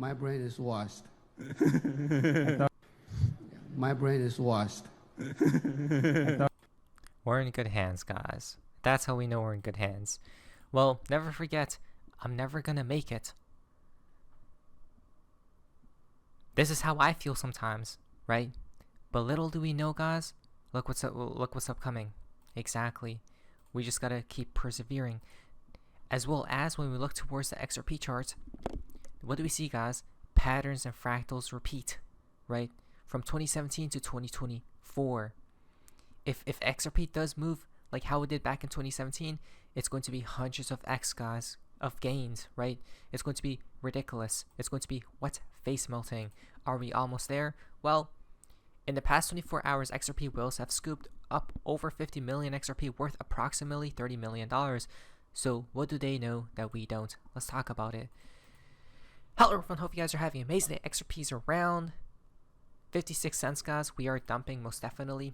My brain is washed. My brain is washed. We're in good hands, guys. That's how we know we're in good hands. Well, never forget, I'm never gonna make it. This is how I feel sometimes, right? But little do we know, guys. Look what's upcoming. Exactly. We just gotta keep persevering. As well as when we look towards the XRP charts, what do we see, guys? Patterns and fractals repeat, right? From 2017 to 2024. If XRP does move like how it did back in 2017, it's going to be hundreds of X, guys, of gains, right? It's going to be ridiculous. It's going to be what? Face melting. Are we almost there? Well, in the past 24 hours, XRP whales have scooped up over 50 million XRP, worth approximately $30 million. So what do they know that we don't? Let's talk about it. Hello everyone, hope you guys are having an amazing day. XRP is around 56 cents, guys. We are dumping most definitely.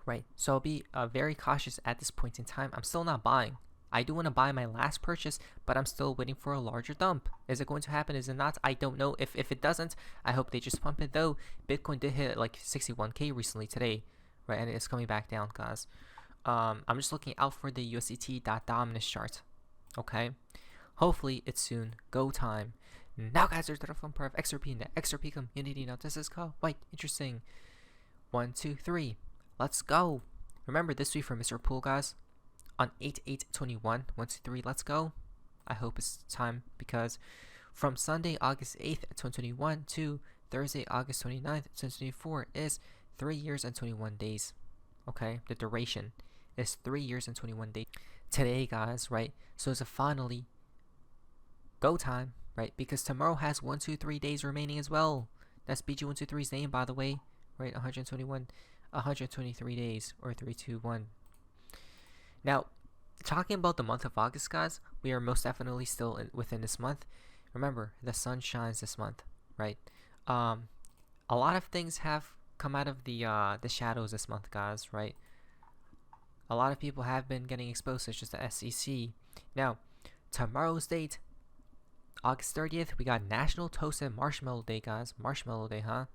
Right, so I'll be very cautious at this point in time. I'm still not buying. I do want to buy my last purchase, but I'm still waiting for a larger dump. Is it going to happen? Is it not? I don't know. If it doesn't, I hope they just pump it, though. Bitcoin did hit like 61k recently today, right? And it's coming back down, guys. I'm just looking out for the USDT.dominance chart. Okay, hopefully it's soon go time. Now, guys, there's the fun part of XRP in the XRP community. Now, this is called quite interesting. 1, 2, 3. Let's go. Remember this week from Mr. Pool, guys. On 8/8/21, 1, 2, 3, let's go. I hope it's time because from Sunday, August 8th, 2021 to Thursday, August 29th, 2024 is 3 years and 21 days. Okay, the duration is 3 years and 21 days. Today, guys, right? So it's a finally go time, right? Because tomorrow has 1, 2, 3 days remaining as well. That's BG123's name, by the way, right? 123 days, or 3, 2, 1. Now, talking about the month of August, guys, we are most definitely still within this month. Remember, the sun shines this month, right? A lot of things have come out of the shadows this month, guys, right? A lot of people have been getting exposed, such as the SEC. Now, tomorrow's date, August 30th, we got National Toasted Marshmallow Day, guys. Marshmallow Day, huh?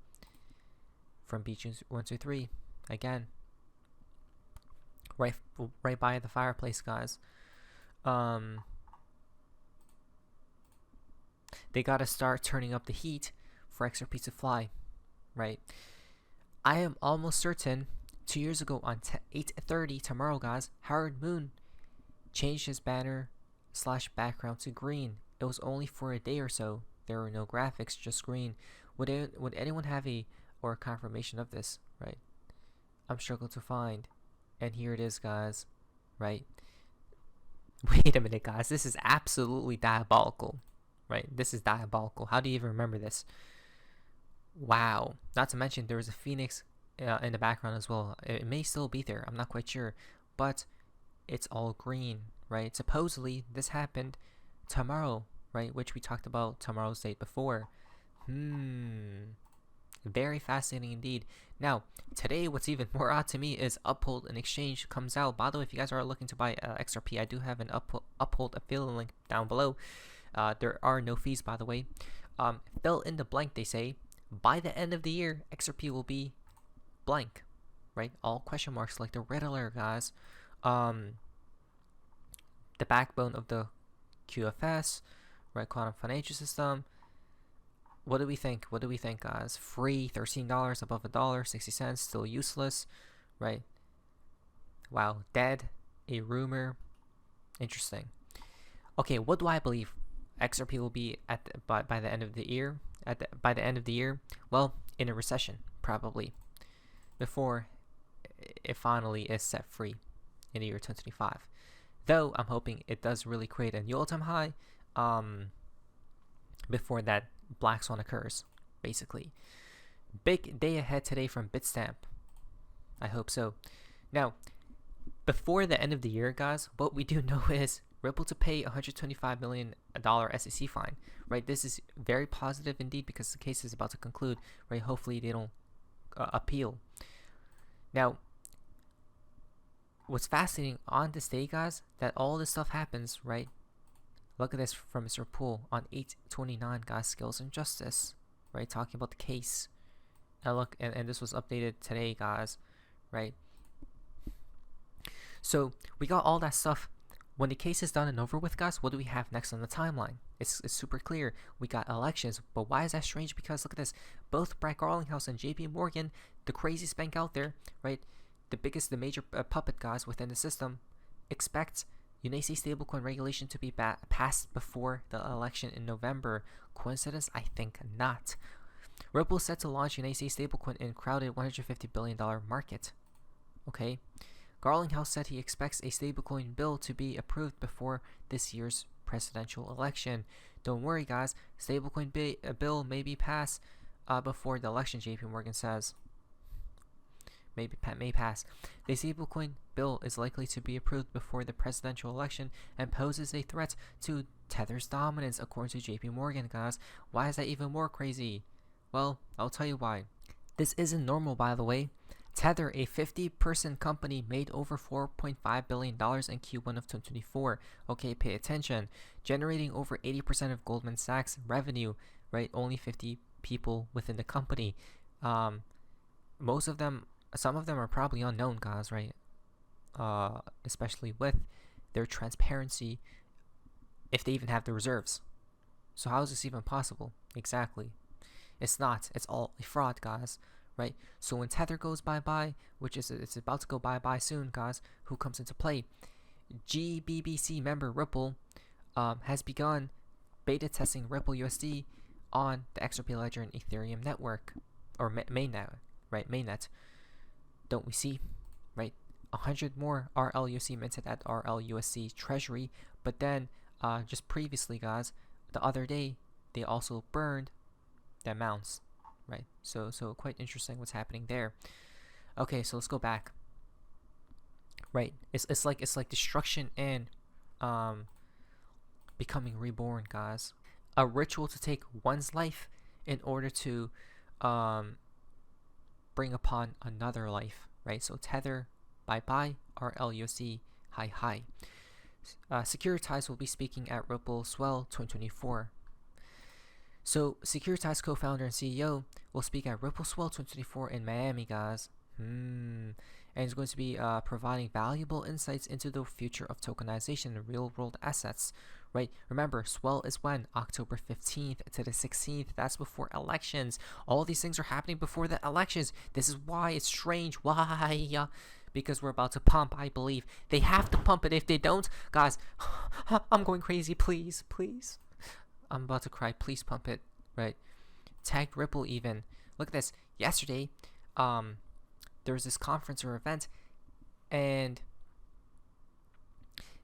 From BG123, again. Right by the fireplace, guys. They gotta start turning up the heat for XRP to fly, right? I am almost certain 2 years ago on 8:30 tomorrow, guys, Howard Moon changed his banner / background to green. It was only for a day or so. There were no graphics, just green. Would anyone have a confirmation of this, right? I'm struggling to find. And here it is, guys, right? Wait a minute, guys. This is absolutely diabolical, right? This is diabolical. How do you even remember this? Wow. Not to mention, there was a phoenix in the background as well. It may still be there. I'm not quite sure. But it's all green, right? Supposedly, this happened tomorrow, right? Which we talked about tomorrow's date before. Very fascinating indeed. Now, today, what's even more odd to me is Uphold and Exchange comes out. By the way, if you guys are looking to buy XRP, I do have an Uphold affiliate link down below. There are no fees, by the way. Fill in the blank, they say. By the end of the year, XRP will be blank, right? All question marks like the Riddler, guys. The backbone of the QFS, right? Quantum Financial System. What do we think? What do we think, guys? Free, $13, above $1, 60 cents, still useless, right? Wow, dead, a rumor. Interesting. Okay, what do I believe XRP will be at by the end of the year? By the end of the year, well, in a recession, probably, before it finally is set free in the year 2025. Though I'm hoping it does really create a new all-time high. Before that black swan occurs, basically. Big day ahead today from Bitstamp. I hope so. Now, before the end of the year, guys, what we do know is Ripple to pay $125 million SEC fine, right? This is very positive indeed because the case is about to conclude, right? Hopefully they don't appeal. Now, what's fascinating on this day, guys, that all this stuff happens, right? Look at this from Mr. Poole on 8/29, guys, Skills and Justice, right? Talking about the case. And look, and this was updated today, guys, right? So we got all that stuff. When the case is done and over with, guys, what do we have next on the timeline? It's super clear. We got elections, but why is that strange? Because look at this. Both Brett Garlinghouse and JP Morgan, the craziest bank out there, right? The major puppet guys within the system, expect UNC stablecoin regulation to be passed before the election in November. Coincidence? I think not. Ripple set to launch UNC stablecoin in crowded $150 billion market. Okay. Garlinghouse said he expects a stablecoin bill to be approved before this year's presidential election. Don't worry, guys. Stablecoin bill may be passed before the election, JP Morgan says. May pass. The stablecoin bill is likely to be approved before the presidential election and poses a threat to Tether's dominance, according to JP Morgan, guys. Why is that even more crazy? Well, I'll tell you why. This isn't normal, by the way. Tether, a 50-person company, made over $4.5 billion in Q1 of 2024. Okay, pay attention. Generating over 80% of Goldman Sachs revenue, right? Only 50 people within the company. Some of them are probably unknown, guys, right? Especially with their transparency, if they even have the reserves. So how is this even possible? Exactly. It's not. It's all a fraud, guys. Right? So when Tether goes bye-bye, which is it's about to go bye-bye soon, guys, who comes into play? GBBC member Ripple has begun beta testing Ripple USD on the XRP Ledger and Ethereum network, or mainnet, right? Mainnet. Don't we see, right? 100 more RLUSD minted at RLUSD Treasury, but then just previously, guys, the other day they also burned the amounts. Right, so quite interesting what's happening there. Okay, so let's go back. Right, it's like destruction and becoming reborn, guys. A ritual to take one's life in order to bring upon another life. Right, so Tether, bye bye. RLUSD, hi. SCHWARTZ will be speaking at Ripple Swell 2024. So, SCHWARTZ co-founder and CEO will speak at Ripple Swell 2024 in Miami, guys. And he's going to be providing valuable insights into the future of tokenization and real-world assets, right? Remember, Swell is when? October 15th to the 16th. That's before elections. All these things are happening before the elections. This is why it's strange. Why? Because we're about to pump, I believe. They have to pump it. If they don't, guys, I'm going crazy. Please. I'm about to cry. Please pump it, right? Tagged Ripple even. Look at this. Yesterday, there was this conference or event, and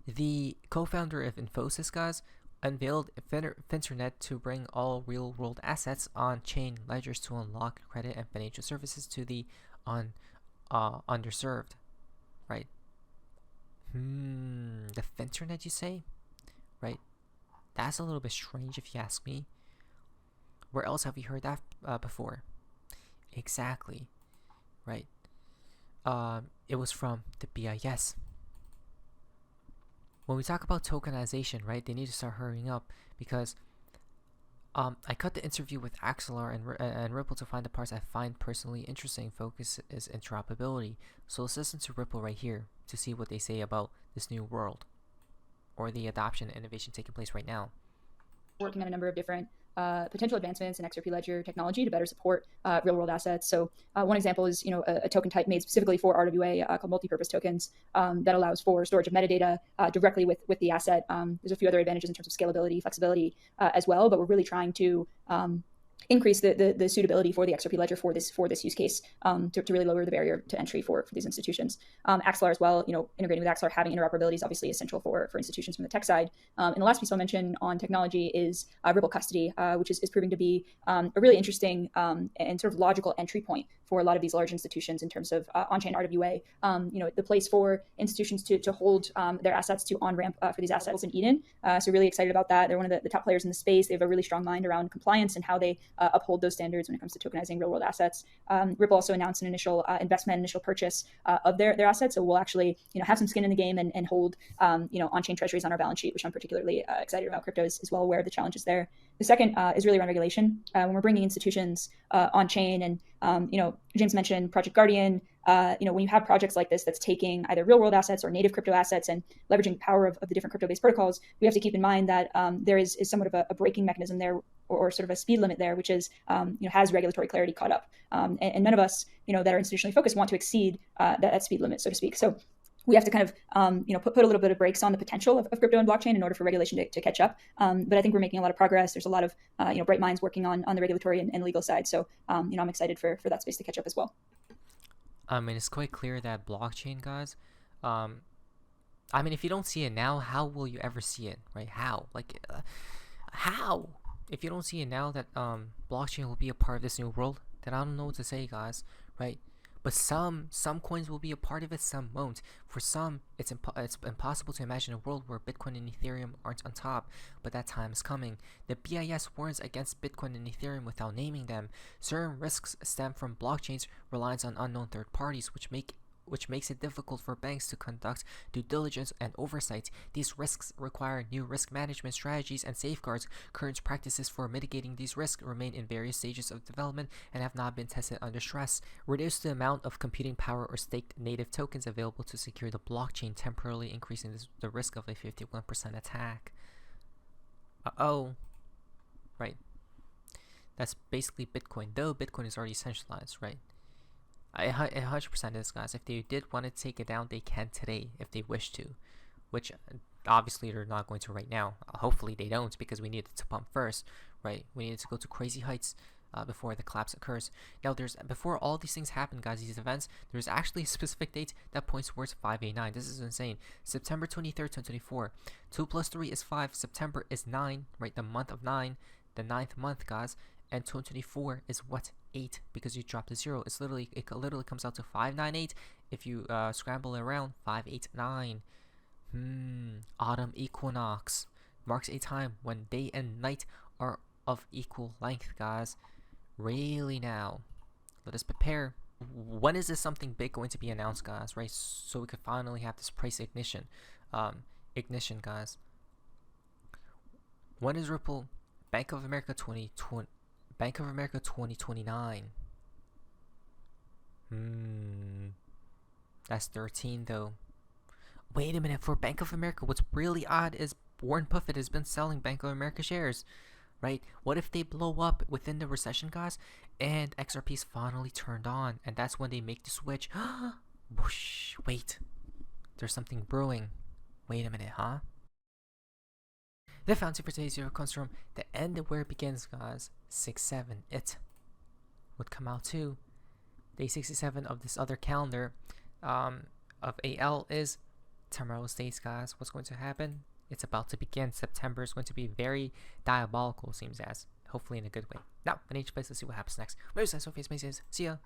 the co-founder of Infosys, guys, unveiled Finternet to bring all real-world assets on-chain ledgers to unlock credit and financial services to the underserved, right? The Finternet, you say, right? That's a little bit strange if you ask me. Where else have we heard that before? Exactly. Right. It was from the BIS. When we talk about tokenization, right, they need to start hurrying up because I cut the interview with Axelar and Ripple to find the parts I find personally interesting. Focus is interoperability. So let's listen to Ripple right here to see what they say about this new world, or the adoption and innovation taking place right now. Working on a number of different potential advancements in XRP Ledger technology to better support real-world assets. So one example is, a token type made specifically for RWA called multi-purpose tokens that allows for storage of metadata directly with the asset. There's a few other advantages in terms of scalability, flexibility as well, but we're really trying to increase the suitability for the XRP Ledger for this use case to really lower the barrier to entry for these institutions. Axelar as well, integrating with Axelar, having interoperability is obviously essential for institutions from the tech side. And the last piece I'll mention on technology is Ripple Custody, which is proving to be a really interesting and sort of logical entry point for a lot of these large institutions in terms of on-chain RWA. The place for institutions to hold their assets to on-ramp for these assets in Eden. So really excited about that. They're one of the top players in the space. They have a really strong mind around compliance and how they uphold those standards when it comes to tokenizing real world assets. Ripple also announced an initial investment, initial purchase of their assets. So we'll actually have some skin in the game and hold on-chain treasuries on our balance sheet, which I'm particularly excited about. Crypto is well aware of the challenges there. The second is really around regulation. When we're bringing institutions on chain, and James mentioned Project Guardian. When you have projects like this that's taking either real world assets or native crypto assets and leveraging the power of the different crypto-based protocols, we have to keep in mind that there is somewhat of a braking mechanism there, or sort of a speed limit there, which is has regulatory clarity caught up. And none of us that are institutionally focused want to exceed that speed limit, so to speak. So we have to kind of, put a little bit of brakes on the potential of crypto and blockchain in order for regulation to catch up. But I think we're making a lot of progress. There's a lot of, bright minds working on the regulatory and legal side. So, I'm excited for that space to catch up as well. It's quite clear that blockchain, guys, if you don't see it now, how will you ever see it, right? How? How? If you don't see it now that blockchain will be a part of this new world, then I don't know what to say, guys, right? But some coins will be a part of it, some won't. For some, it's impossible to imagine a world where Bitcoin and Ethereum aren't on top, but that time is coming. The BIS warns against Bitcoin and Ethereum without naming them. Certain risks stem from blockchains' reliance on unknown third parties, which makes it difficult for banks to conduct due diligence and oversight. These risks require new risk management strategies and safeguards. Current practices for mitigating these risks remain in various stages of development and have not been tested under stress. Reduce the amount of computing power or staked native tokens available to secure the blockchain, temporarily increasing the risk of a 51% attack. Right. That's basically Bitcoin, though Bitcoin is already centralized, right? 100% is, guys. If they did want to take it down, they can today if they wish to, which obviously they're not going to right now. Hopefully they don't, because we need it to pump first, right? We need it to go to crazy heights before the collapse occurs. Now, before all these things happen, guys, these events, there's actually a specific date that points towards 589. This is insane. September 23rd, 2024. 2 plus 3 is 5. September is 9, right? The month of 9, the 9th month, guys. And 2024 is what? 8, because you dropped a 0. It literally comes out to 598 if you scramble it around. 589. Autumn equinox marks a time when day and night are of equal length, guys. Really now, let us prepare. When is this something big going to be announced, guys? Right, so we could finally have this price ignition. Guys. When is Ripple? Bank of America 2020. Bank of America 2029. That's 13 though. Wait a minute, for Bank of America, what's really odd is Warren Buffett has been selling Bank of America shares, right? What if they blow up within the recession, guys, and XRP's finally turned on, and that's when they make the switch? Whoosh, wait, there's something brewing. Wait a minute, huh? The fountain for today's video comes from the end of where it begins, guys. 6-7. It would come out too. Day 67 of this other calendar of AL is tomorrow's dates, guys. What's going to happen? It's about to begin. September is going to be very diabolical, seems as. Hopefully in a good way. Now, I need to place to see what happens next. Where's that? So face, see ya.